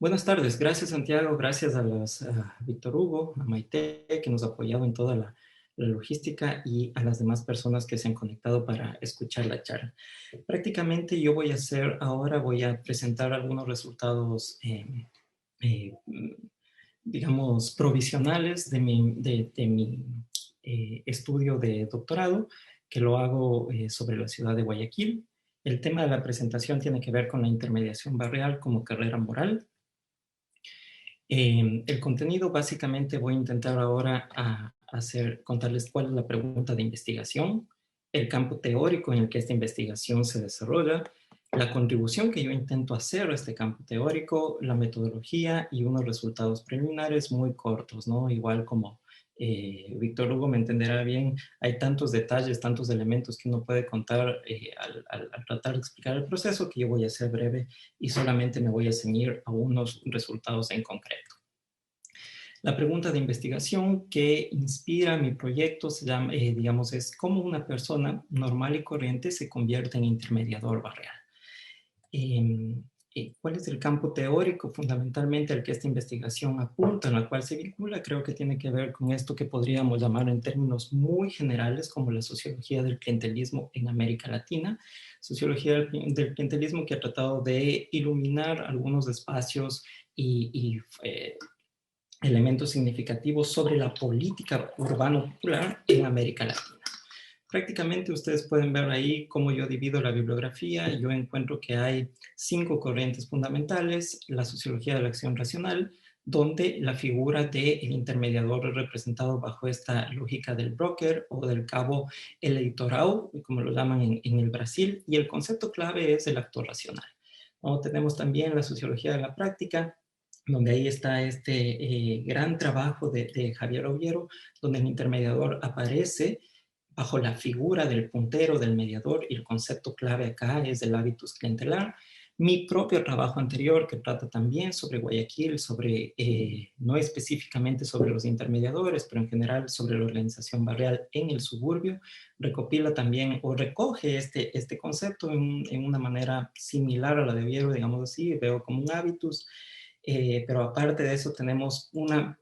Buenas tardes, gracias Santiago, gracias a Víctor Hugo, a Maite que nos ha apoyado en toda la logística y a las demás personas que se han conectado para escuchar la charla. Prácticamente yo voy a presentar algunos resultados, eh, digamos, provisionales de mi estudio de doctorado, que lo hago sobre la ciudad de Guayaquil. El tema de la presentación tiene que ver con la intermediación barrial como carrera moral. El contenido básicamente voy a intentar ahora contarles cuál es la pregunta de investigación, el campo teórico en el que esta investigación se desarrolla, la contribución que yo intento hacer a este campo teórico, la metodología y unos resultados preliminares muy cortos, ¿no? Igual como Víctor Hugo me entenderá bien, hay tantos detalles, tantos elementos que uno puede contar al tratar de explicar el proceso, que yo voy a ser breve y solamente me voy a ceñir a unos resultados en concreto. La pregunta de investigación que inspira mi proyecto se llama, digamos, es cómo una persona normal y corriente se convierte en intermediador barrial. ¿Cuál es el campo teórico fundamentalmente al que esta investigación apunta, en la cual se vincula? Creo que tiene que ver con esto que podríamos llamar en términos muy generales como la sociología del clientelismo en América Latina, sociología del clientelismo que ha tratado de iluminar algunos espacios y elementos significativos sobre la política urbano-popular en América Latina. Prácticamente ustedes pueden ver ahí cómo yo divido la bibliografía. Yo encuentro que hay 5 corrientes fundamentales: la sociología de la acción racional, donde la figura del intermediador es representado bajo esta lógica del broker o del cabo eleitorado, como lo llaman en el Brasil, y el concepto clave es el actor racional. ¿No? Tenemos también la sociología de la práctica, donde ahí está este gran trabajo de Javier Ollero, donde el intermediador aparece bajo la figura del puntero, del mediador, y el concepto clave acá es el hábitus clientelar. Mi propio trabajo anterior, que trata también sobre Guayaquil, no específicamente sobre los intermediadores, pero en general sobre la organización barrial en el suburbio, recopila también o recoge este concepto en una manera similar a la de Ollero, digamos así, veo como un hábitus. Pero aparte de eso tenemos una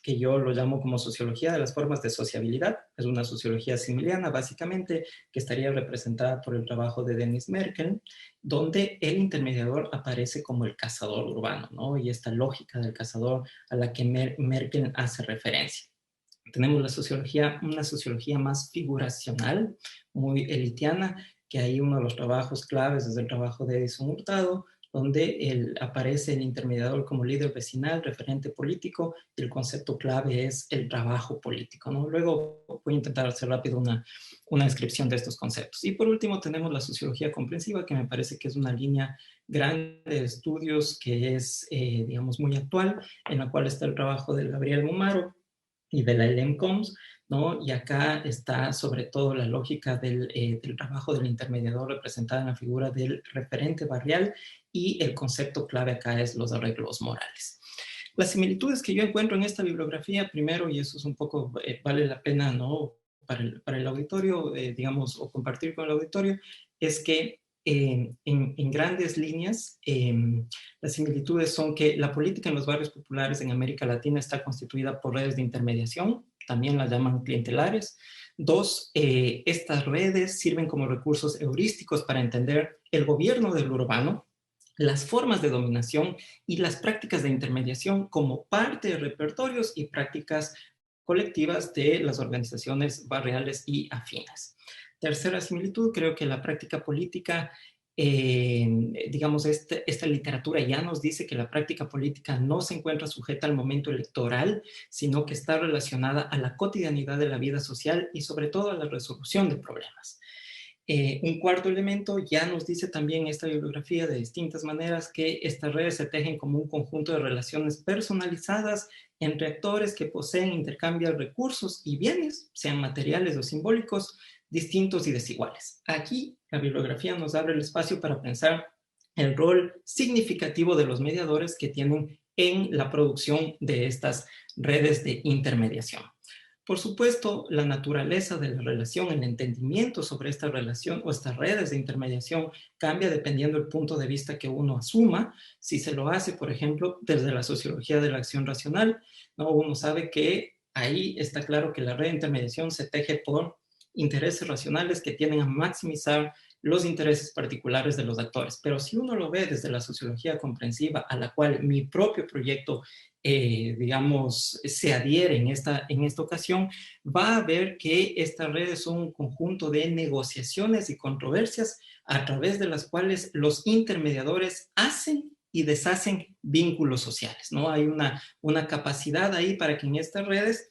que yo lo llamo como sociología de las formas de sociabilidad. Es una sociología similiana, básicamente, que estaría representada por el trabajo de Dennis Merkel, donde el intermediador aparece como el cazador urbano, ¿no? Y esta lógica del cazador a la que Merkel hace referencia. Tenemos una sociología más figuracional, muy elitiana, que ahí uno de los trabajos claves es el trabajo de Edison Hurtado, donde aparece el intermediador como líder vecinal, referente político, y el concepto clave es el trabajo político, ¿no? Luego voy a intentar hacer rápido una descripción de estos conceptos. Y por último tenemos la sociología comprensiva, que me parece que es una línea grande de estudios que es, digamos, muy actual, en la cual está el trabajo de Gabriel Mumaro y de la LEMCOMS, ¿no? Y acá está sobre todo la lógica del trabajo del intermediador representada en la figura del referente barrial, y el concepto clave acá es los arreglos morales. Las similitudes que yo encuentro en esta bibliografía, primero, y eso es un poco, vale la pena, ¿no? Para el auditorio, digamos, o compartir con el auditorio, es que en grandes líneas, las similitudes son que la política en los barrios populares en América Latina está constituida por redes de intermediación, también las llaman clientelares. Dos, estas redes sirven como recursos heurísticos para entender el gobierno del urbano, las formas de dominación y las prácticas de intermediación como parte de repertorios y prácticas colectivas de las organizaciones barriales y afines. Tercera similitud, creo que la práctica política, digamos, esta literatura ya nos dice que la práctica política no se encuentra sujeta al momento electoral, sino que está relacionada a la cotidianidad de la vida social y sobre todo a la resolución de problemas. Un cuarto elemento, ya nos dice también esta bibliografía de distintas maneras que estas redes se tejen como un conjunto de relaciones personalizadas entre actores que poseen, intercambian recursos y bienes, sean materiales o simbólicos, distintos y desiguales. Aquí la bibliografía nos abre el espacio para pensar el rol significativo de los mediadores que tienen en la producción de estas redes de intermediación. Por supuesto, la naturaleza de la relación, el entendimiento sobre esta relación o estas redes de intermediación cambia dependiendo del punto de vista que uno asuma. Si se lo hace, por ejemplo, desde la sociología de la acción racional, ¿no? Uno sabe que ahí está claro que la red de intermediación se teje por intereses racionales que tienden a maximizar los intereses particulares de los actores. Pero si uno lo ve desde la sociología comprensiva, a la cual mi propio proyecto digamos, se adhiere en esta ocasión, va a ver que estas redes son un conjunto de negociaciones y controversias a través de las cuales los intermediadores hacen y deshacen vínculos sociales, ¿no? Hay una capacidad ahí para que en estas redes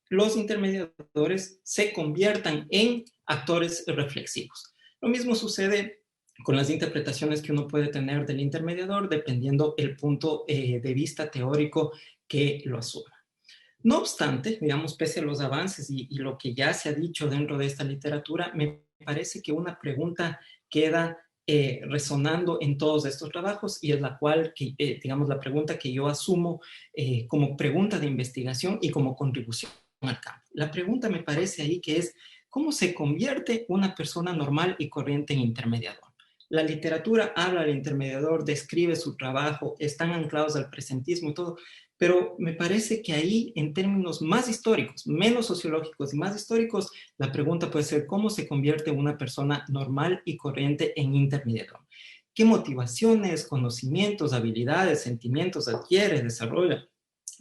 los intermediadores se conviertan en actores reflexivos. Lo mismo sucede con las interpretaciones que uno puede tener del intermediador, dependiendo el punto de vista teórico que lo asuma. No obstante, digamos, pese a los avances y lo que ya se ha dicho dentro de esta literatura, me parece que una pregunta queda resonando en todos estos trabajos y es la cual, digamos, la pregunta que yo asumo como pregunta de investigación y como contribución al campo. La pregunta me parece ahí que es, ¿cómo se convierte una persona normal y corriente en intermediador? La literatura habla del intermediador, describe su trabajo, están anclados al presentismo y todo, pero me parece que ahí, en términos más históricos, menos sociológicos y más históricos, la pregunta puede ser cómo se convierte una persona normal y corriente en intermediador. ¿Qué motivaciones, conocimientos, habilidades, sentimientos adquiere, desarrolla?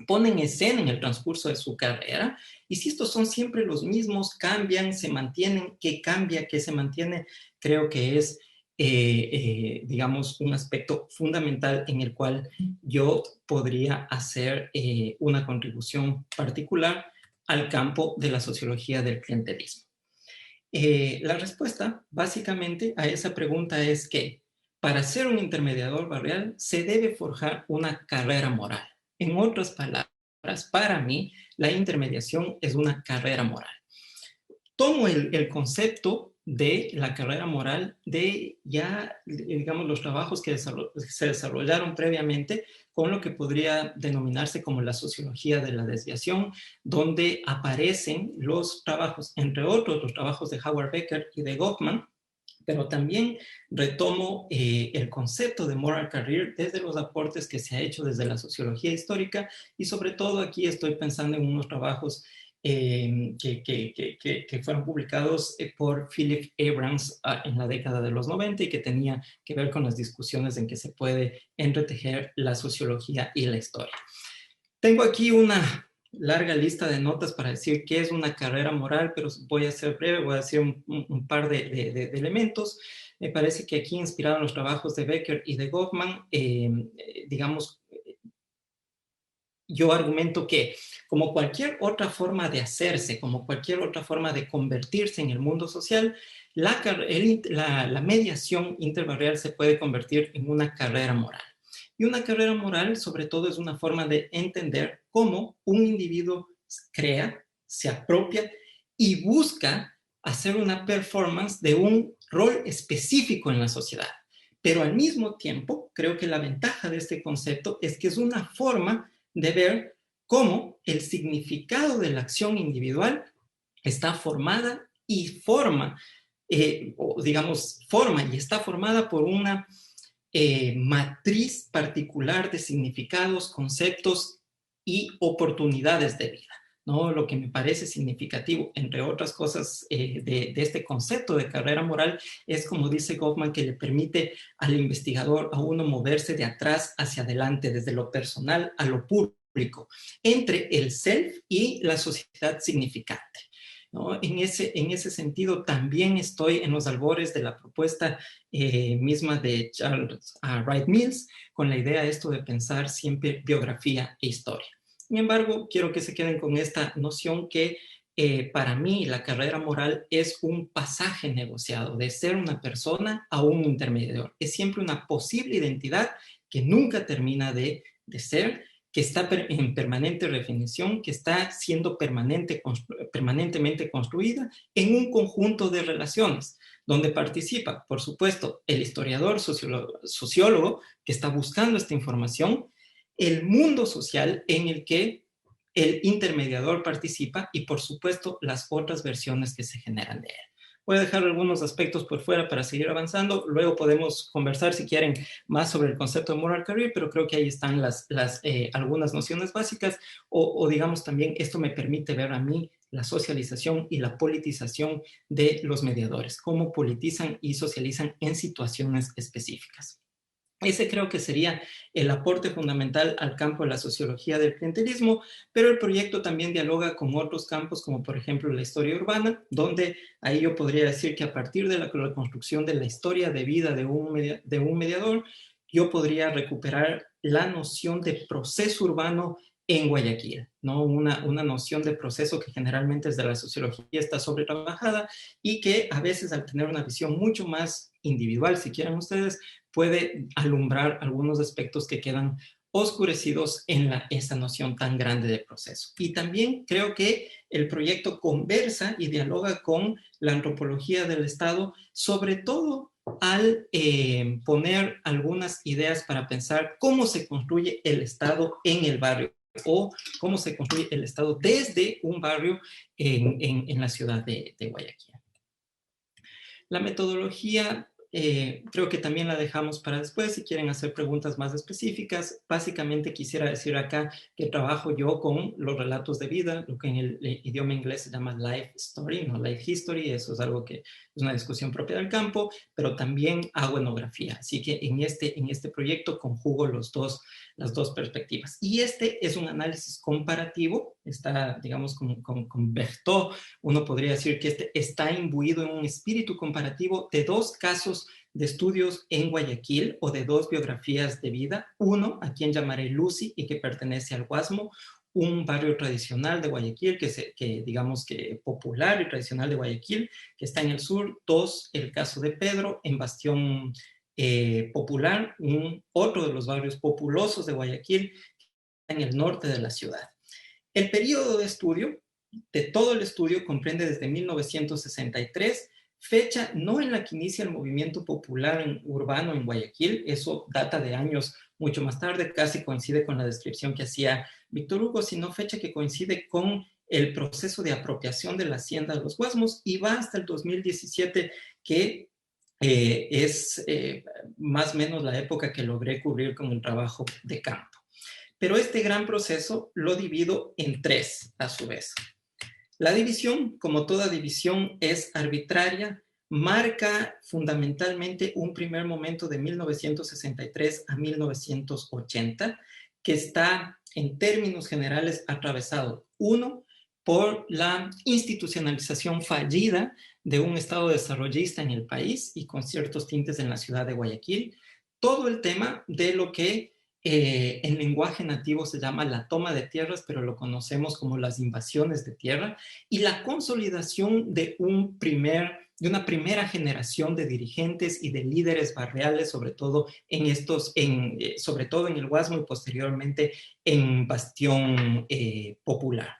Pone en escena en el transcurso de su carrera, y si estos son siempre los mismos, cambian, se mantienen, ¿qué cambia, qué se mantiene? Creo que es, digamos, un aspecto fundamental en el cual yo podría hacer una contribución particular al campo de la sociología del clientelismo. La respuesta, básicamente, a esa pregunta es que para ser un intermediador barrial se debe forjar una carrera moral. En otras palabras, para mí, la intermediación es una carrera moral. Tomo el concepto de la carrera moral de ya, digamos, los trabajos que se desarrollaron previamente con lo que podría denominarse como la sociología de la desviación, donde aparecen los trabajos, entre otros, los trabajos de Howard Becker y de Goffman, pero también retomo el concepto de moral career desde los aportes que se ha hecho desde la sociología histórica y sobre todo aquí estoy pensando en unos trabajos que fueron publicados por Philip Abrams en la década de los 90 y que tenía que ver con las discusiones en que se puede entretejer la sociología y la historia. Tengo aquí una larga lista de notas para decir qué es una carrera moral, pero voy a ser breve, voy a decir un par de elementos. Me parece que aquí, inspirado en los trabajos de Becker y de Goffman, digamos, yo argumento que como cualquier otra forma de hacerse, como cualquier otra forma de convertirse en el mundo social, la mediación interbarrial se puede convertir en una carrera moral. Y una carrera moral, sobre todo, es una forma de entender cómo un individuo crea, se apropia y busca hacer una performance de un rol específico en la sociedad. Pero al mismo tiempo, creo que la ventaja de este concepto es que es una forma de ver cómo el significado de la acción individual está formada y forma, o digamos, forma y está formada por una matriz particular de significados, conceptos y oportunidades de vida, ¿no? Lo que me parece significativo, entre otras cosas, de este concepto de carrera moral es, como dice Goffman, que le permite al investigador, a uno, moverse de atrás hacia adelante, desde lo personal a lo público, entre el self y la sociedad significante, ¿no? En ese sentido, también estoy en los albores de la propuesta misma de Charles Wright Mills, con la idea esto de pensar siempre biografía e historia. Sin embargo, quiero que se queden con esta noción que para mí la carrera moral es un pasaje negociado de ser una persona a un intermediador. Es siempre una posible identidad que nunca termina de ser, que está en permanente redefinición, que está siendo permanentemente construida en un conjunto de relaciones, donde participa, por supuesto, el historiador, sociólogo que está buscando esta información, el mundo social en el que el intermediador participa y, por supuesto, las otras versiones que se generan de él. Voy a dejar algunos aspectos por fuera para seguir avanzando. Luego podemos conversar, si quieren, más sobre el concepto de moral career, pero creo que ahí están algunas nociones básicas o, digamos, también esto me permite ver a mí la socialización y la politización de los mediadores, cómo politizan y socializan en situaciones específicas. Ese creo que sería el aporte fundamental al campo de la sociología del clientelismo, pero el proyecto también dialoga con otros campos, como por ejemplo la historia urbana, donde ahí yo podría decir que a partir de la construcción de la historia de vida de un mediador, yo podría recuperar la noción de proceso urbano en Guayaquil, ¿no? Una noción de proceso que generalmente desde la sociología está sobretrabajada y que a veces al tener una visión mucho más individual, si quieren ustedes, puede alumbrar algunos aspectos que quedan oscurecidos en esa noción tan grande de proceso. Y también creo que el proyecto conversa y dialoga con la antropología del Estado, sobre todo al poner algunas ideas para pensar cómo se construye el Estado en el barrio o cómo se construye el Estado desde un barrio en la ciudad de Guayaquil. La metodología creo que también la dejamos para después, si quieren hacer preguntas más específicas. Básicamente quisiera decir acá que trabajo yo con los relatos de vida, lo que en el idioma inglés se llama life story, no life history, eso es algo que es una discusión propia del campo, pero también hago etnografía. Así que en este proyecto conjugo las dos perspectivas. Y este es un análisis comparativo, está, digamos, con Berthaud, uno podría decir que este está imbuido en un espíritu comparativo de dos casos de estudios en Guayaquil o de dos biografías de vida. Uno, a quien llamaré Lucy y que pertenece al Guasmo, un barrio tradicional de Guayaquil, que digamos que popular y tradicional de Guayaquil, que está en el sur. Dos, el caso de Pedro, en Bastión Popular, otro de los barrios populosos de Guayaquil, en el norte de la ciudad. El periodo de estudio, de todo el estudio, comprende desde 1963, fecha no en la que inicia el movimiento popular urbano en Guayaquil, eso data de años mucho más tarde, casi coincide con la descripción que hacía Víctor Hugo, sino fecha que coincide con el proceso de apropiación de la hacienda de los Guasmos y va hasta el 2017, que es más o menos la época que logré cubrir con el trabajo de campo. Pero este gran proceso lo divido en tres, a su vez. La división, como toda división, es arbitraria, marca fundamentalmente un primer momento de 1963 a 1980, que está, en términos generales, atravesado, uno, por la institucionalización fallida de un Estado desarrollista en el país y con ciertos tintes en la ciudad de Guayaquil, todo el tema de lo que en lenguaje nativo se llama la toma de tierras, pero lo conocemos como las invasiones de tierra, y la consolidación de una primera generación de dirigentes y de líderes barriales, sobre todo sobre todo en el Guasmo y posteriormente en Bastión Popular.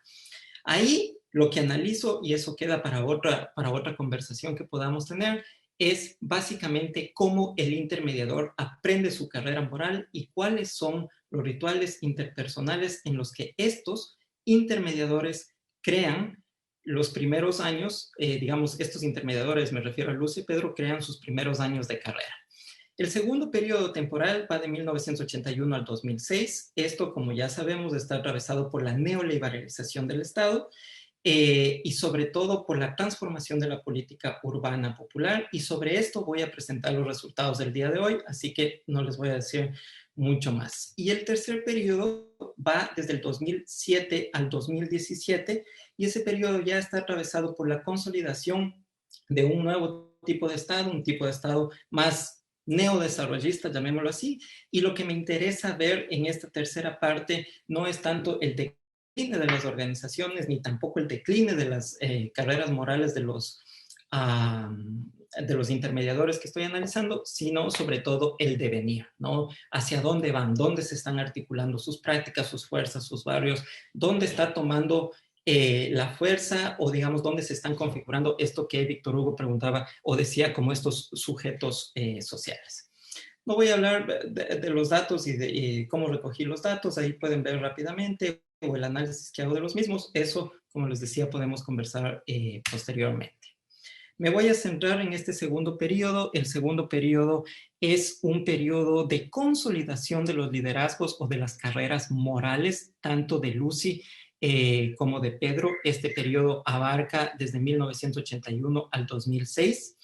Ahí lo que analizo, y eso queda para otra conversación que podamos tener, es básicamente cómo el intermediador aprende su carrera moral y cuáles son los rituales interpersonales en los que estos intermediadores crean los primeros años, digamos, estos intermediadores, me refiero a Lucy y Pedro, crean sus primeros años de carrera. El segundo periodo temporal va de 1981 al 2006. Esto, como ya sabemos, está atravesado por la neoliberalización del Estado y sobre todo por la transformación de la política urbana popular. Y sobre esto voy a presentar los resultados del día de hoy, así que no les voy a decir mucho más. Y el tercer periodo va desde el 2007 al 2017 y ese periodo ya está atravesado por la consolidación de un nuevo tipo de Estado, un tipo de Estado más neodesarrollista, llamémoslo así, y lo que me interesa ver en esta tercera parte no es tanto el decline de las organizaciones, ni tampoco el decline de las carreras morales de los intermediadores que estoy analizando, sino sobre todo el devenir, ¿no? Hacia dónde van, dónde se están articulando sus prácticas, sus fuerzas, sus barrios, dónde está tomando la fuerza o digamos dónde se están configurando esto que Víctor Hugo preguntaba o decía como estos sujetos sociales. No voy a hablar de los datos y cómo recogí los datos, ahí pueden ver rápidamente, o el análisis que hago de los mismos. Eso, como les decía, podemos conversar posteriormente. Me voy a centrar en este segundo periodo. El segundo periodo es un periodo de consolidación de los liderazgos o de las carreras morales, tanto de Lucy como de Pedro. Este periodo abarca desde 1981 al 2006.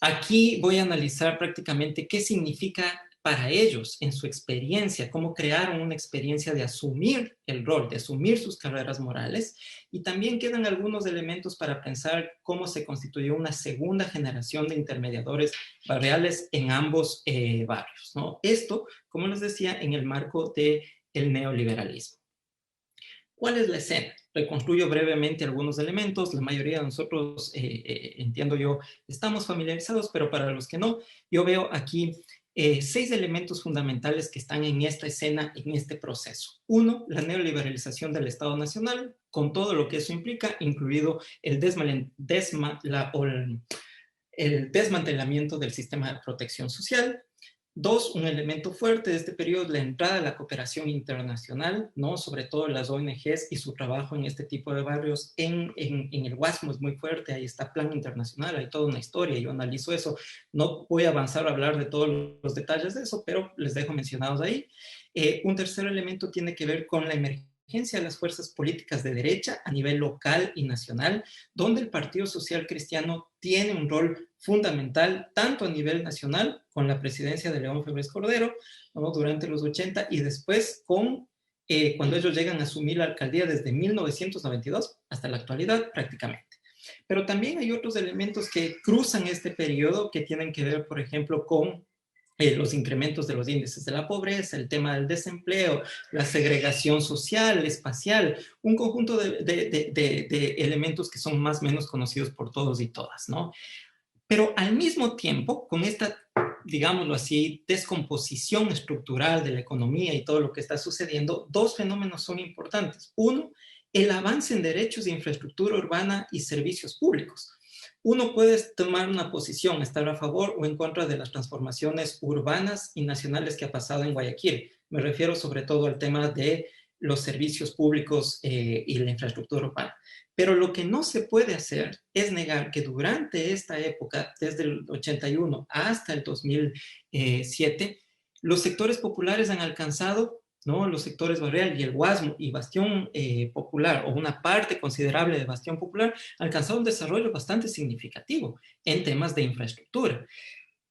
Aquí voy a analizar prácticamente qué significa para ellos, en su experiencia, cómo crearon una experiencia de asumir el rol, de asumir sus carreras morales, y también quedan algunos elementos para pensar cómo se constituyó una segunda generación de intermediadores barriales en ambos barrios, ¿no? Esto, como les decía, en el marco del neoliberalismo. ¿Cuál es la escena? Reconstruyo brevemente algunos elementos. La mayoría de nosotros, entiendo yo, estamos familiarizados, pero para los que no, yo veo aquí 6 elementos fundamentales que están en esta escena, en este proceso. Uno, la neoliberalización del Estado Nacional, con todo lo que eso implica, incluido el desmantelamiento del sistema de protección social. Dos, un elemento fuerte de este periodo es la entrada de la cooperación internacional, ¿no? Sobre todo las ONGs y su trabajo en este tipo de barrios en el Guasmo es muy fuerte. Ahí está Plan Internacional, hay toda una historia, yo analizo eso. No voy a avanzar a hablar de todos los detalles de eso, pero les dejo mencionados ahí. Un tercer elemento tiene que ver con la emergencia de las fuerzas políticas de derecha a nivel local y nacional, donde el Partido Social Cristiano tiene un rol fundamental, tanto a nivel nacional, con la presidencia de León Febres Cordero, ¿no? Durante los 80, y después con, cuando ellos llegan a asumir la alcaldía desde 1992 hasta la actualidad prácticamente. Pero también hay otros elementos que cruzan este periodo que tienen que ver, por ejemplo, con los incrementos de los índices de la pobreza, el tema del desempleo, la segregación social, espacial, un conjunto de elementos que son más o menos conocidos por todos y todas, ¿no? Pero al mismo tiempo, con esta, digámoslo así, descomposición estructural de la economía y todo lo que está sucediendo, dos fenómenos son importantes. Uno, el avance en derechos de infraestructura urbana y servicios públicos. Uno puede tomar una posición, estar a favor o en contra de las transformaciones urbanas y nacionales que ha pasado en Guayaquil. Me refiero sobre todo al tema de los servicios públicos y la infraestructura urbana. Pero lo que no se puede hacer es negar que durante esta época, desde el 81 hasta el 2007, los sectores populares han alcanzado, ¿no? Los sectores barrial y el Guasmo y Bastión Popular, o una parte considerable de Bastión Popular, han alcanzado un desarrollo bastante significativo en temas de infraestructura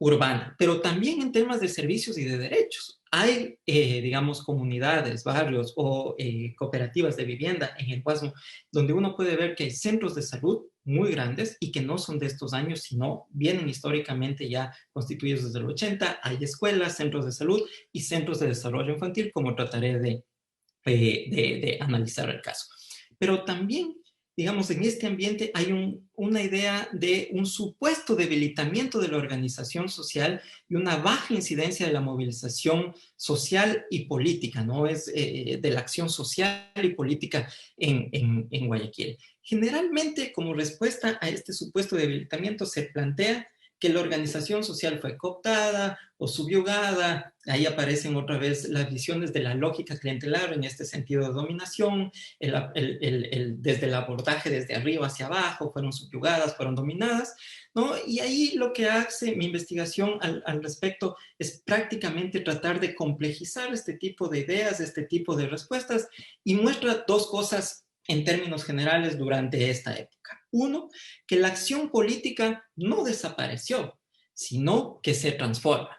urbana, pero también en temas de servicios y de derechos. Hay, digamos, comunidades, barrios o cooperativas de vivienda en el Guasmo, donde uno puede ver que hay centros de salud muy grandes y que no son de estos años, sino vienen históricamente ya constituidos desde el 80. Hay escuelas, centros de salud y centros de desarrollo infantil, como trataré de analizar el caso. Pero también, digamos, en este ambiente hay una idea de un supuesto debilitamiento de la organización social y una baja incidencia de la movilización social y política, ¿no? Es de la acción social y política en Guayaquil. Generalmente, como respuesta a este supuesto debilitamiento, se plantea que la organización social fue cooptada o subyugada. Ahí aparecen otra vez las visiones de la lógica clientelar en este sentido de dominación, desde el abordaje desde arriba hacia abajo, fueron subyugadas, fueron dominadas, ¿no? Y ahí lo que hace mi investigación al respecto es prácticamente tratar de complejizar este tipo de ideas, este tipo de respuestas, y muestra dos cosas en términos generales durante esta época. Uno, que la acción política no desapareció, sino que se transforma.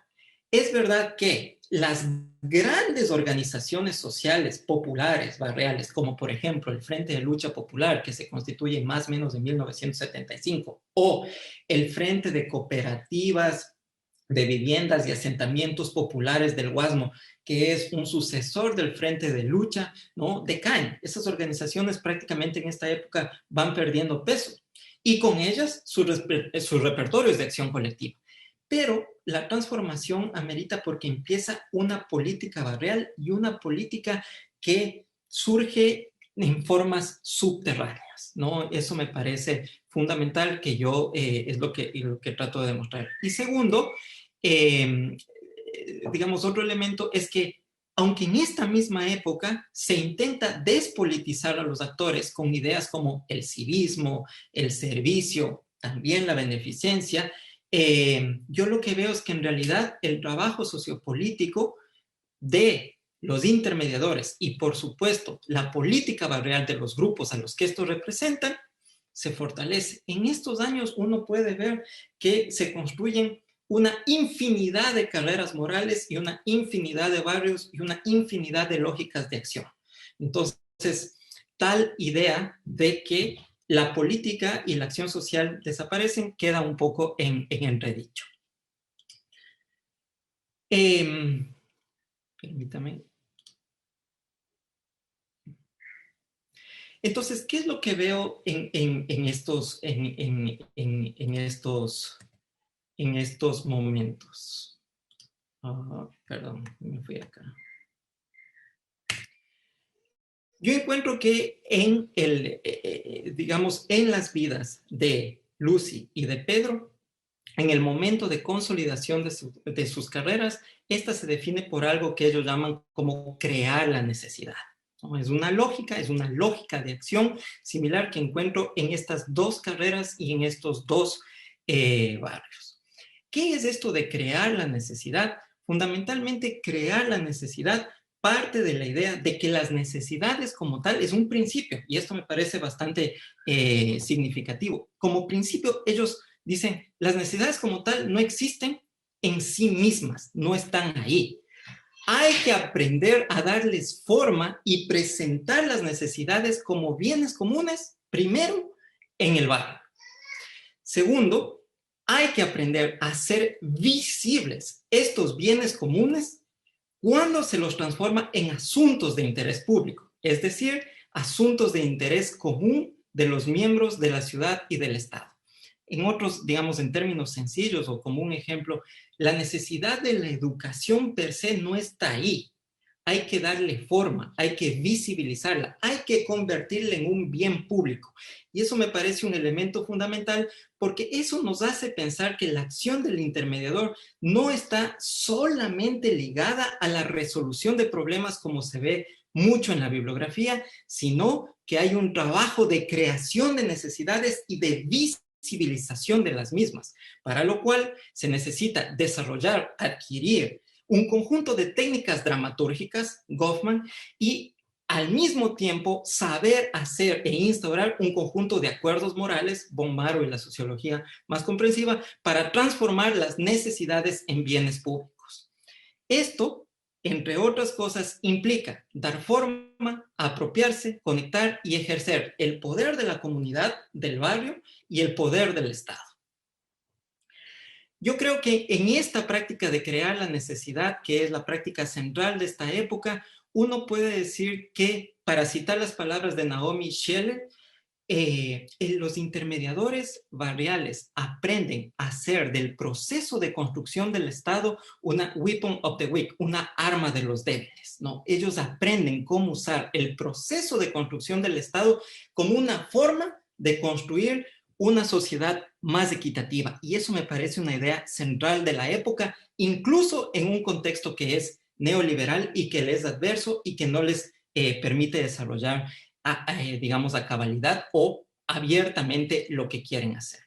Es verdad que las grandes organizaciones sociales populares, barriales, como por ejemplo el Frente de Lucha Popular, que se constituye en más o menos de 1975, o el Frente de Cooperativas de Viviendas y Asentamientos Populares del Guasmo, que es un sucesor del Frente de Lucha, ¿no? Decaen. Esas organizaciones prácticamente en esta época van perdiendo peso y con ellas sus repertorios de acción colectiva. Pero la transformación amerita porque empieza una política barrial y una política que surge en formas subterráneas, ¿no? Eso me parece fundamental, que yo es lo que trato de demostrar. Y segundo, eh, digamos, otro elemento es que aunque en esta misma época se intenta despolitizar a los actores con ideas como el civismo, el servicio, también la beneficencia, yo lo que veo es que en realidad el trabajo sociopolítico de los intermediadores y, por supuesto, la política barrial de los grupos a los que estos representan, se fortalece. En estos años uno puede ver que se construyen una infinidad de carreras morales y una infinidad de barrios y una infinidad de lógicas de acción. Entonces, tal idea de que la política y la acción social desaparecen queda un poco en entredicho. Permítame. Entonces, ¿qué es lo que veo en estos momentos? Perdón, me fui acá. Yo encuentro que digamos, en las vidas de Lucy y de Pedro, en el momento de consolidación de sus carreras, esta se define por algo que ellos llaman como crear la necesidad. ¿No? Es una lógica de acción similar que encuentro en estas dos carreras y en estos dos barrios. ¿Qué es esto de crear la necesidad? Fundamentalmente, crear la necesidad parte de la idea de que las necesidades como tal es un principio, y esto me parece bastante significativo. Como principio, ellos dicen, las necesidades como tal no existen en sí mismas, no están ahí. Hay que aprender a darles forma y presentar las necesidades como bienes comunes, primero, en el barrio. Segundo, hay que aprender a hacer visibles estos bienes comunes cuando se los transforma en asuntos de interés público, es decir, asuntos de interés común de los miembros de la ciudad y del Estado. En otros, digamos, en términos sencillos o como un ejemplo, la necesidad de la educación per se no está ahí. Hay que darle forma, hay que visibilizarla, hay que convertirla en un bien público. Y eso me parece un elemento fundamental porque eso nos hace pensar que la acción del intermediador no está solamente ligada a la resolución de problemas como se ve mucho en la bibliografía, sino que hay un trabajo de creación de necesidades y de visibilización de las mismas, para lo cual se necesita desarrollar, adquirir un conjunto de técnicas dramatúrgicas, Goffman, y al mismo tiempo saber hacer e instaurar un conjunto de acuerdos morales, von Maro y la sociología más comprensiva, para transformar las necesidades en bienes públicos. Esto, entre otras cosas, implica dar forma, apropiarse, conectar y ejercer el poder de la comunidad, del barrio y el poder del Estado. Yo creo que en esta práctica de crear la necesidad, que es la práctica central de esta época, uno puede decir que, para citar las palabras de Naomi Sheller, los intermediadores barriales aprenden a hacer del proceso de construcción del Estado una weapon of the weak, una arma de los débiles, ¿no? Ellos aprenden cómo usar el proceso de construcción del Estado como una forma de construir una sociedad más equitativa. Y eso me parece una idea central de la época, incluso en un contexto que es neoliberal y que les es adverso y que no les permite desarrollar, digamos, a cabalidad o abiertamente lo que quieren hacer.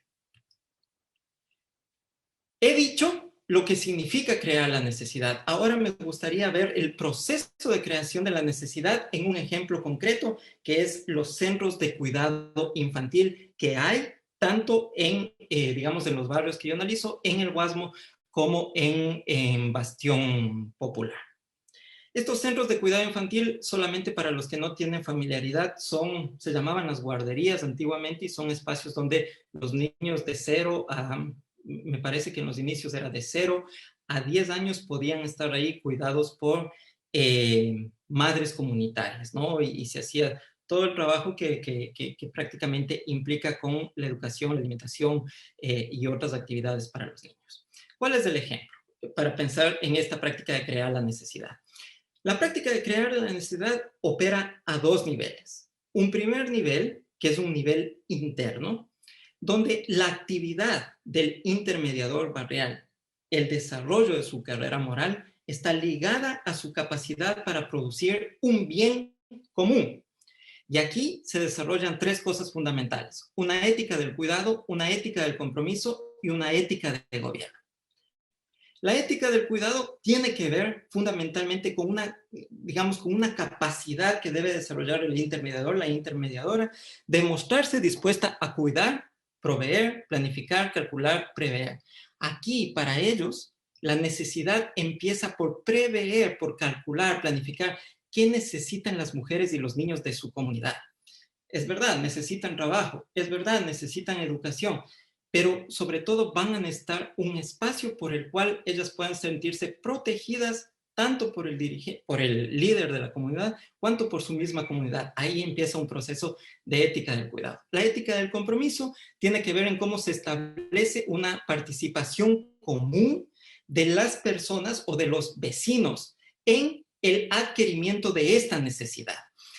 He dicho lo que significa crear la necesidad. Ahora me gustaría ver el proceso de creación de la necesidad en un ejemplo concreto, que es los centros de cuidado infantil que hay tanto digamos, en los barrios que yo analizo, en el Guasmo, como en Bastión Popular. Estos centros de cuidado infantil, solamente para los que no tienen familiaridad, se llamaban las guarderías antiguamente y son espacios donde los niños de 0 a, me parece que en los inicios era de 0 a 10 años podían estar ahí cuidados por madres comunitarias, ¿no? Y se hacía todo el trabajo que prácticamente implica con la educación, la alimentación y otras actividades para los niños. ¿Cuál es el ejemplo? Para pensar en esta práctica de crear la necesidad. La práctica de crear la necesidad opera a dos niveles. Un primer nivel, que es un nivel interno, donde la actividad del intermediador barrial el desarrollo de su carrera moral está ligada a su capacidad para producir un bien común. Y aquí se desarrollan tres cosas fundamentales: una ética del cuidado, una ética del compromiso y una ética de gobierno. La ética del cuidado tiene que ver fundamentalmente con una, digamos, con una capacidad que debe desarrollar el intermediador, la intermediadora, de mostrarse dispuesta a cuidar, proveer, planificar, calcular, prever. Aquí, para ellos, la necesidad empieza por prever, por calcular, planificar qué necesitan las mujeres y los niños de su comunidad. Es verdad, necesitan trabajo, es verdad, necesitan educación, pero sobre todo van a necesitar un espacio por el cual ellas puedan sentirse protegidas tanto por el líder de la comunidad, cuanto por su misma comunidad. Ahí empieza un proceso de ética del cuidado. La ética del compromiso tiene que ver en cómo se establece una participación común de las personas o de los vecinos en el adquirimiento de esta necesidad.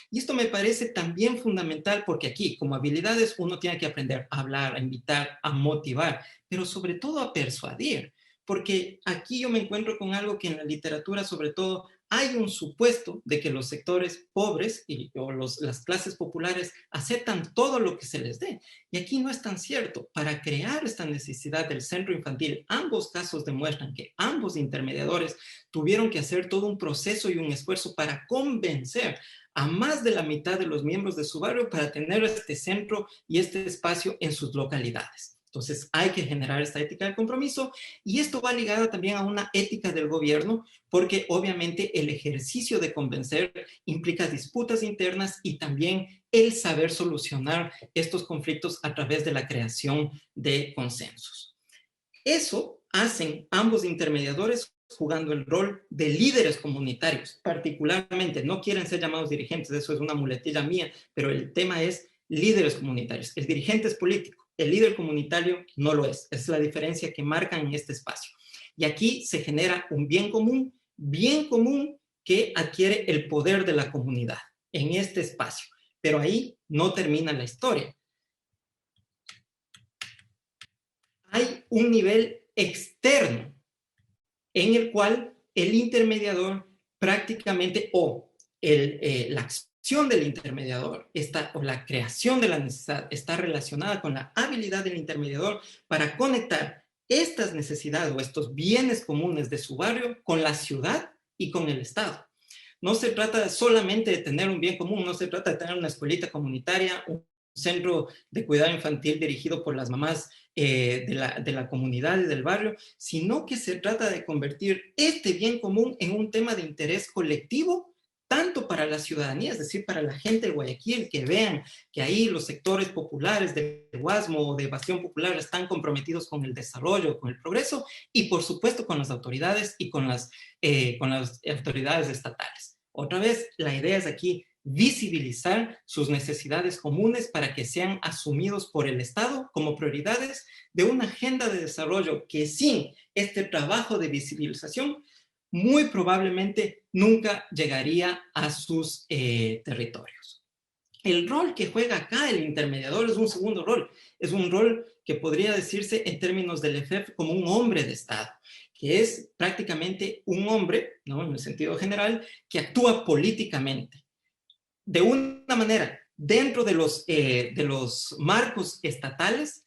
Y esto me parece también fundamental porque aquí, como habilidades, uno tiene que aprender a hablar, a invitar, a motivar, pero sobre todo a persuadir. Porque aquí yo me encuentro con algo que en la literatura, sobre todo, hay un supuesto de que los sectores pobres o las clases populares aceptan todo lo que se les dé. Y aquí no es tan cierto. Para crear esta necesidad del centro infantil, ambos casos demuestran que ambos intermediadores tuvieron que hacer todo un proceso y un esfuerzo para convencer a más de la mitad de los miembros de su barrio para tener este centro y este espacio en sus localidades. Entonces hay que generar esta ética del compromiso y esto va ligado también a una ética del gobierno porque obviamente el ejercicio de convencer implica disputas internas y también el saber solucionar estos conflictos a través de la creación de consensos. Eso hacen ambos intermediadores jugando el rol de líderes comunitarios, particularmente, no quieren ser llamados dirigentes, eso es una muletilla mía, pero el tema es líderes comunitarios. El dirigente es político, el líder comunitario no lo es. Es la diferencia que marcan en este espacio. Y aquí se genera un bien común que adquiere el poder de la comunidad en este espacio. Pero ahí no termina la historia. Hay un nivel externo en el cual el intermediador prácticamente, la acción del intermediador o la creación de la necesidad está relacionada con la habilidad del intermediador para conectar estas necesidades o estos bienes comunes de su barrio con la ciudad y con el Estado. No se trata solamente de tener un bien común, no se trata de tener una escuelita comunitaria, un centro de cuidado infantil dirigido por las mamás de la comunidad y del barrio, sino que se trata de convertir este bien común en un tema de interés colectivo, tanto para la ciudadanía, es decir, para la gente de Guayaquil, que vean que ahí los sectores populares de Guasmo o de Bastión Popular están comprometidos con el desarrollo, con el progreso, y por supuesto con las autoridades y con las autoridades estatales. Otra vez, la idea es aquí visibilizar sus necesidades comunes para que sean asumidos por el Estado como prioridades de una agenda de desarrollo que sin este trabajo de visibilización muy probablemente nunca llegaría a sus territorios. El rol que juega acá el intermediador es un segundo rol. Es un rol que podría decirse en términos del EFEF como un hombre de Estado, que es prácticamente un hombre, ¿no?, en el sentido general, que actúa políticamente. De una manera, dentro de los marcos estatales,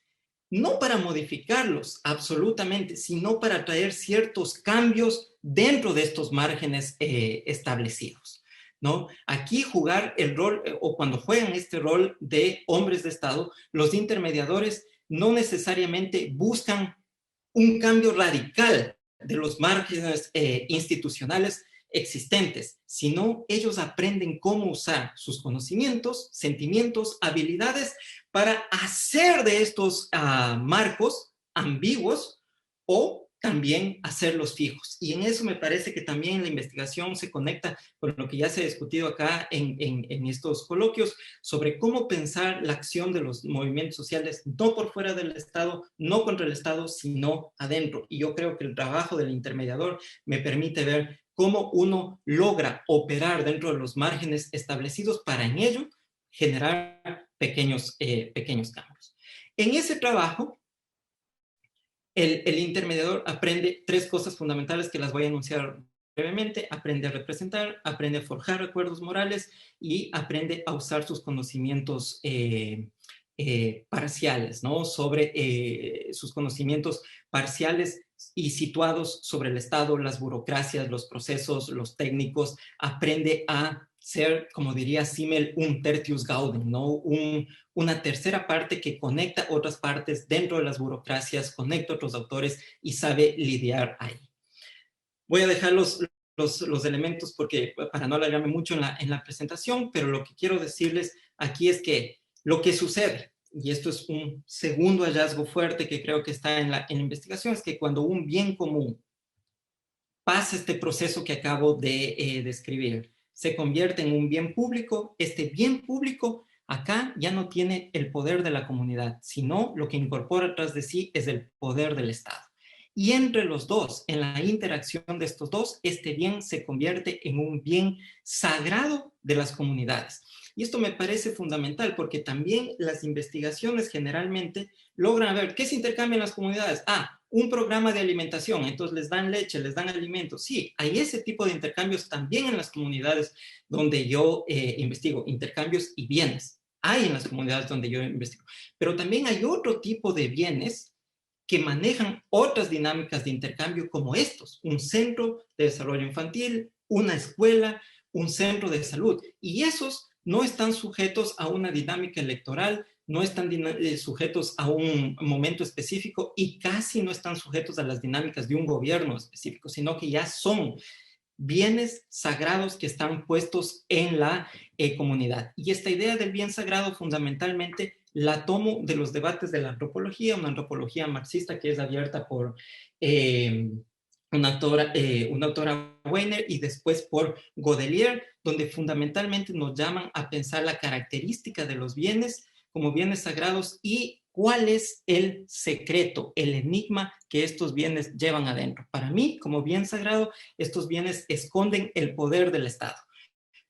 no para modificarlos absolutamente, sino para traer ciertos cambios dentro de estos márgenes establecidos, ¿no? Aquí jugar el rol, o cuando juegan este rol de hombres de Estado, los intermediadores no necesariamente buscan un cambio radical de los márgenes institucionales existentes, sino ellos aprenden cómo usar sus conocimientos, sentimientos, habilidades para hacer de estos marcos ambiguos o también hacerlos fijos. Y en eso me parece que también la investigación se conecta con lo que ya se ha discutido acá en estos coloquios sobre cómo pensar la acción de los movimientos sociales, no por fuera del Estado, no contra el Estado, sino adentro. Y yo creo que el trabajo del intermediador me permite ver cómo uno logra operar dentro de los márgenes establecidos para en ello generar pequeños cambios. En ese trabajo, El intermediador aprende tres cosas fundamentales que las voy a anunciar brevemente. Aprende a representar, aprende a forjar acuerdos morales y aprende a usar sus conocimientos parciales, ¿no? Sobre sus conocimientos parciales y situados sobre el Estado, las burocracias, los procesos, los técnicos. Aprende a ser, como diría Simmel, un tertius gaudens, ¿no? Una tercera parte que conecta otras partes dentro de las burocracias, conecta otros autores y sabe lidiar ahí. Voy a dejar los elementos porque, para no alargarme mucho en la presentación, pero lo que quiero decirles aquí es que lo que sucede, y esto es un segundo hallazgo fuerte que creo que está en la investigación, es que cuando un bien común pasa este proceso que acabo de describir, se convierte en un bien público, este bien público acá ya no tiene el poder de la comunidad, sino lo que incorpora tras de sí es el poder del Estado. Y entre los dos, en la interacción de estos dos, este bien se convierte en un bien sagrado de las comunidades. Y esto me parece fundamental porque también las investigaciones generalmente logran ver qué se intercambia en las comunidades. Un programa de alimentación, entonces les dan leche, les dan alimentos. Sí, hay ese tipo de intercambios también en las comunidades donde yo investigo, intercambios y bienes. Hay en las comunidades donde yo investigo. Pero también hay otro tipo de bienes que manejan otras dinámicas de intercambio como estos, un centro de desarrollo infantil, una escuela, un centro de salud. Y esos no están sujetos a una dinámica electoral, no están sujetos a un momento específico y casi no están sujetos a las dinámicas de un gobierno específico, sino que ya son bienes sagrados que están puestos en la comunidad. Y esta idea del bien sagrado fundamentalmente la tomo de los debates de la antropología, una antropología marxista que es abierta por una autora Weiner y después por Godelier, donde fundamentalmente nos llaman a pensar la característica de los bienes como bienes sagrados y cuál es el secreto, el enigma que estos bienes llevan adentro. Para mí, como bien sagrado, estos bienes esconden el poder del Estado.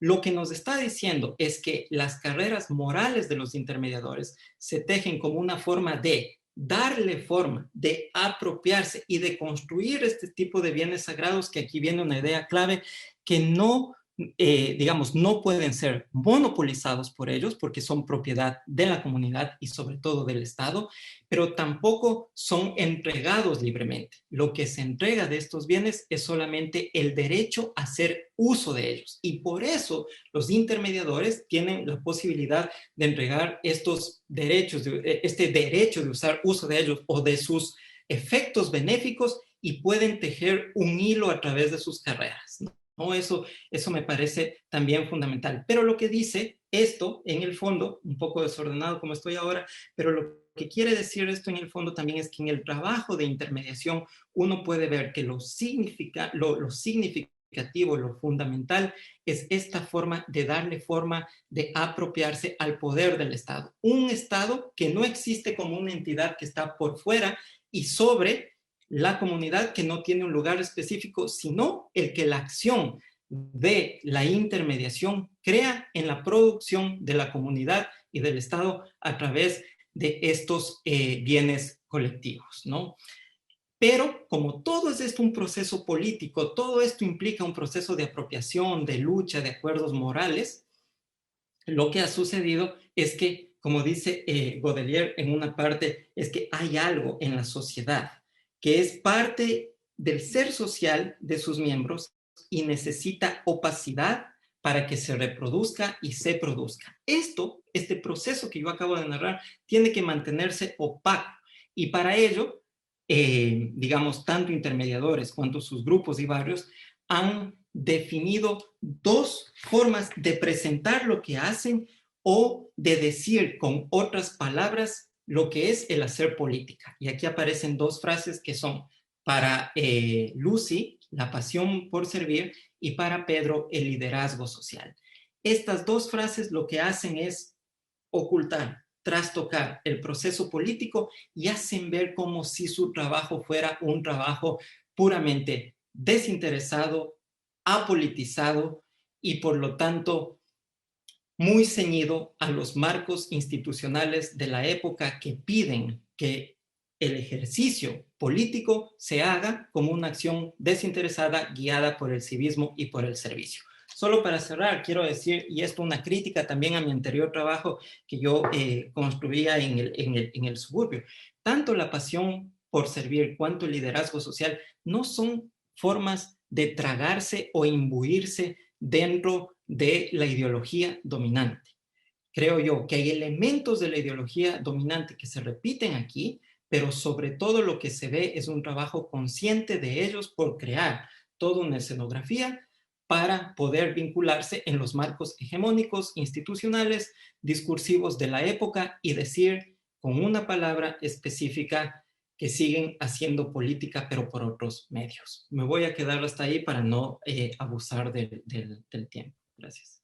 Lo que nos está diciendo es que las carreras morales de los intermediadores se tejen como una forma de darle forma, de apropiarse y de construir este tipo de bienes sagrados, que aquí viene una idea clave, que no digamos, no pueden ser monopolizados por ellos porque son propiedad de la comunidad y sobre todo del Estado, pero tampoco son entregados libremente. Lo que se entrega de estos bienes es solamente el derecho a hacer uso de ellos. Y por eso los intermediadores tienen la posibilidad de entregar estos derechos, este derecho de usar uso de ellos o de sus efectos benéficos y pueden tejer un hilo a través de sus carreras, ¿no? ¿No? Eso me parece también fundamental. Pero lo que dice esto, en el fondo, un poco desordenado como estoy ahora, pero lo que quiere decir esto en el fondo también es que en el trabajo de intermediación uno puede ver que lo significativo, lo fundamental, es esta forma de darle forma, de apropiarse al poder del Estado. Un Estado que no existe como una entidad que está por fuera y sobre la comunidad, que no tiene un lugar específico, sino el que la acción de la intermediación crea en la producción de la comunidad y del Estado a través de estos bienes colectivos, ¿no? Pero como todo es esto un proceso político, todo esto implica un proceso de apropiación, de lucha, de acuerdos morales, lo que ha sucedido es que, como dice Godelier en una parte, es que hay algo en la sociedad que es parte del ser social de sus miembros y necesita opacidad para que se reproduzca y se produzca. Este proceso que yo acabo de narrar, tiene que mantenerse opaco. Y para ello, digamos, tanto intermediadores cuanto sus grupos y barrios han definido dos formas de presentar lo que hacen o de decir con otras palabras lo que es el hacer política. Y aquí aparecen dos frases que son para Lucy, la pasión por servir, y para Pedro, el liderazgo social. Estas dos frases lo que hacen es ocultar, trastocar el proceso político y hacen ver como si su trabajo fuera un trabajo puramente desinteresado, apolitizado y por lo tanto muy ceñido a los marcos institucionales de la época que piden que el ejercicio político se haga como una acción desinteresada, guiada por el civismo y por el servicio. Solo para cerrar, quiero decir, y esto una crítica también a mi anterior trabajo que yo construía en el suburbio, tanto la pasión por servir cuanto el liderazgo social no son formas de tragarse o imbuirse dentro de la ideología dominante. Creo yo que hay elementos de la ideología dominante que se repiten aquí, pero sobre todo lo que se ve es un trabajo consciente de ellos por crear toda una escenografía para poder vincularse en los marcos hegemónicos, institucionales, discursivos de la época y decir con una palabra específica que siguen haciendo política, pero por otros medios. Me voy a quedar hasta ahí para no abusar del tiempo. Gracias.